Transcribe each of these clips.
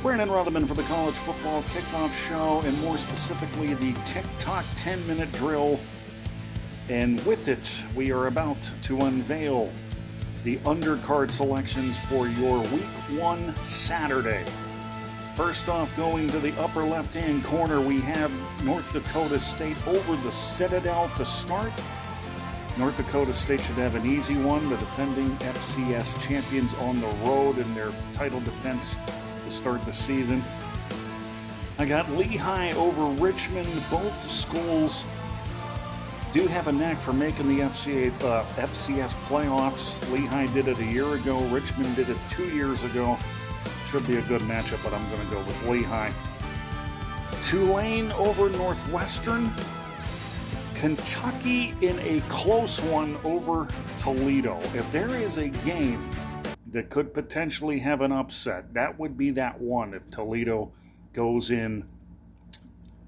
Brandon Rutherman for the College Football Kickoff Show, and more specifically, the TikTok 10-minute drill. And with it, we are about to unveil the undercard selections for your Week 1 Saturday. First off, going to the upper left-hand corner, we have North Dakota State over the Citadel to start. North Dakota State should have an easy one. The defending FCS champions on the road in their title defense to start the season. I got Lehigh over Richmond. Both schools do have a knack for making the FCS playoffs. Lehigh did it a year ago. Richmond did it 2 years ago. Should be a good matchup, but I'm going to go with Lehigh. Tulane over Northwestern. Kentucky in a close one over Toledo. If there is a game that could potentially have an upset, that would be that one if Toledo goes in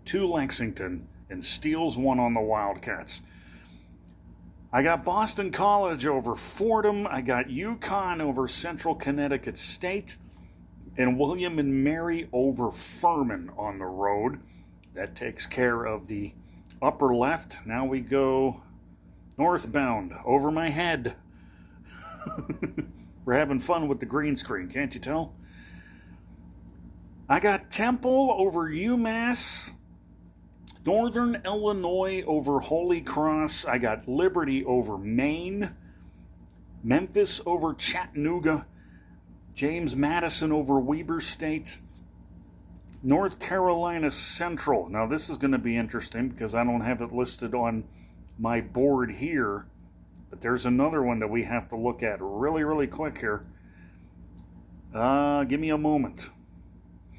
to Lexington and steals one on the Wildcats. I got Boston College over Fordham. I got UConn over Central Connecticut State. And William and Mary over Furman on the road. That takes care of the upper left. Now we go northbound, over my head. We're having fun with the green screen, can't you tell? I got Temple over UMass. Northern Illinois over Holy Cross. I got Liberty over Maine. Memphis over Chattanooga. James Madison over Weber State. North Carolina Central. Now this is going to be interesting because I don't have it listed on my board here. But there's another one that we have to look at really, really quick here. Give me a moment.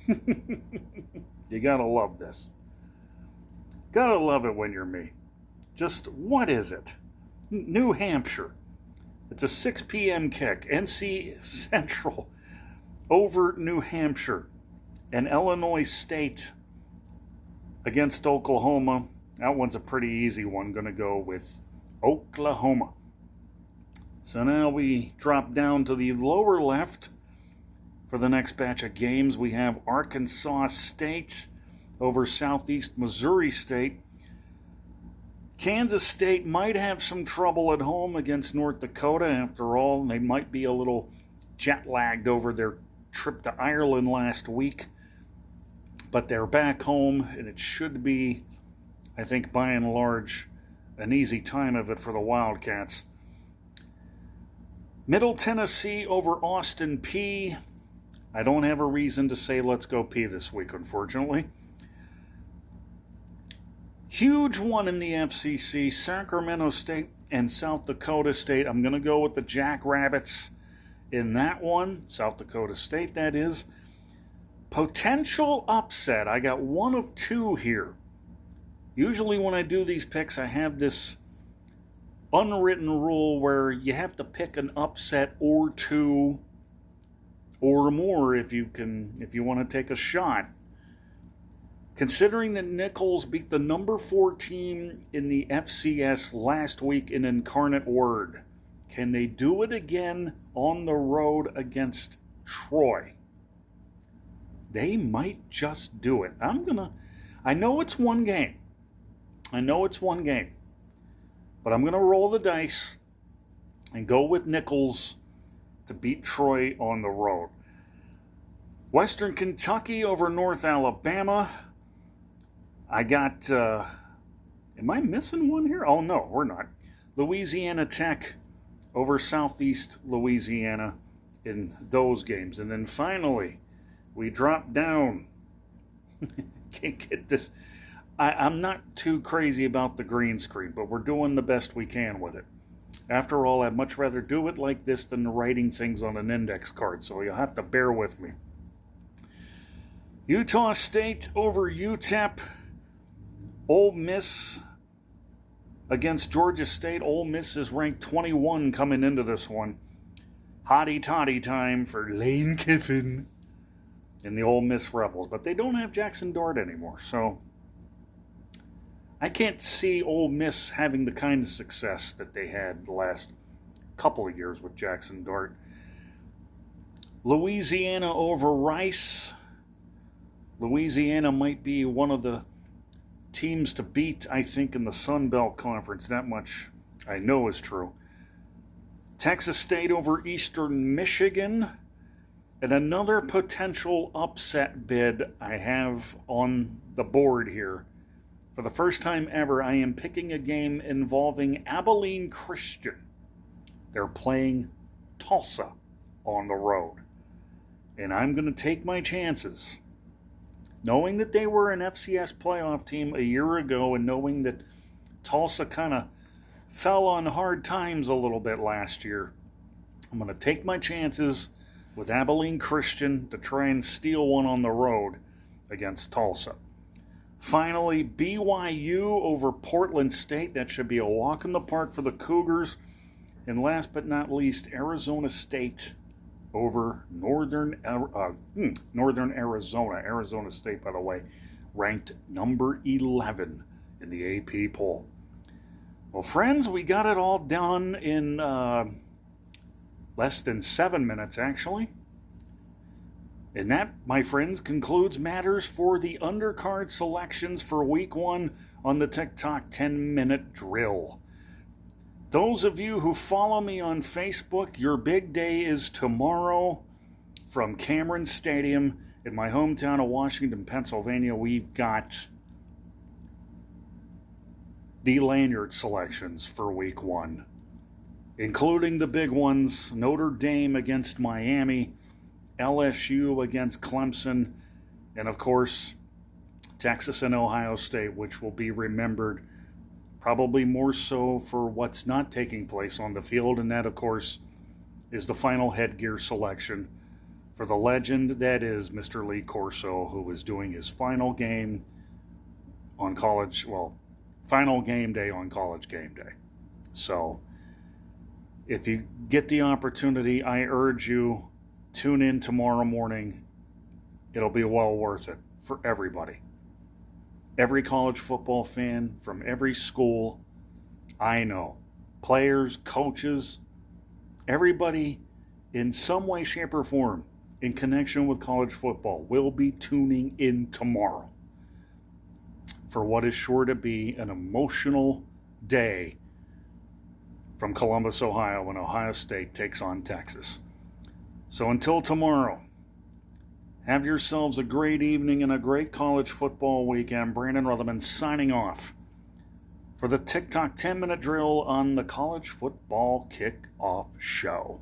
You gotta love this. Gotta love it when you're me. Just, what is it? New Hampshire. It's a 6 p.m. kick. NC Central over New Hampshire. And Illinois State against Oklahoma. That one's a pretty easy one. Going to go with Oklahoma. So now we drop down to the lower left for the next batch of games. We have Arkansas State over Southeast Missouri State. Kansas State might have some trouble at home against North Dakota. After all, they might be a little jet-lagged over their trip to Ireland last week. But they're back home, and it should be, I think, by and large, an easy time of it for the Wildcats. Middle Tennessee over Austin Peay. I don't have a reason to say let's go Peay this week, unfortunately. Huge one in the FCC, Sacramento State and South Dakota State. I'm going to go with the Jackrabbits in that one. South Dakota State, that is. Potential upset. I got one of two here. Usually when I do these picks, I have this unwritten rule where you have to pick an upset or two or more if you want to take a shot. Considering that Nichols beat the number 4 team in the FCS last week in Incarnate Word, can they do it again on the road against Troy? They might just do it. I know it's one game. But I'm going to roll the dice and go with Nichols to beat Troy on the road. Western Kentucky over North Alabama. I got, am I missing one here? Oh, no, we're not. Louisiana Tech over Southeast Louisiana in those games. And then finally, we drop down. Can't get this. I'm not too crazy about the green screen, but we're doing the best we can with it. After all, I'd much rather do it like this than writing things on an index card, so you'll have to bear with me. Utah State over UTEP. Ole Miss against Georgia State. Ole Miss is ranked 21 coming into this one. Hotty-toddy time for Lane Kiffin and the Ole Miss Rebels. But they don't have Jackson Dart anymore, so I can't see Ole Miss having the kind of success that they had the last couple of years with Jackson Dart. Louisiana over Rice. Louisiana might be one of the teams to beat, I think, in the Sun Belt Conference. That much I know is true. Texas State over Eastern Michigan. And another potential upset bid I have on the board here. For the first time ever, I am picking a game involving Abilene Christian. They're playing Tulsa on the road. And I'm going to take my chances. Knowing that they were an FCS playoff team a year ago and knowing that Tulsa kind of fell on hard times a little bit last year, I'm going to take my chances with Abilene Christian to try and steal one on the road against Tulsa. Finally, BYU over Portland State. That should be a walk in the park for the Cougars. And last but not least, Arizona State over Northern Arizona. Arizona State, by the way, ranked number 11 in the AP poll. Well, friends, we got it all done in less than 7 minutes, actually. And that, my friends, concludes matters for the undercard selections for Week 1 on the TikTok 10-minute drill. Those of you who follow me on Facebook, your big day is tomorrow from Cameron Stadium in my hometown of Washington, Pennsylvania. We've got the lanyard selections for Week 1, including the big ones: Notre Dame against Miami, LSU against Clemson, and of course, Texas and Ohio State, which will be remembered probably more so for what's not taking place on the field, and that, of course, is the final headgear selection for the legend that is Mr. Lee Corso, who is doing his final game on final game day on College Game Day. So, if you get the opportunity, I urge you, tune in tomorrow morning. It'll be well worth it for everybody. Every college football fan from every school I know, players, coaches, everybody in some way, shape, or form in connection with college football will be tuning in tomorrow for what is sure to be an emotional day from Columbus, Ohio, when Ohio State takes on Texas. So until tomorrow, have yourselves a great evening and a great college football weekend. Brandon Rutherman signing off for the TikTok 10-minute drill on the College Football Kickoff Show.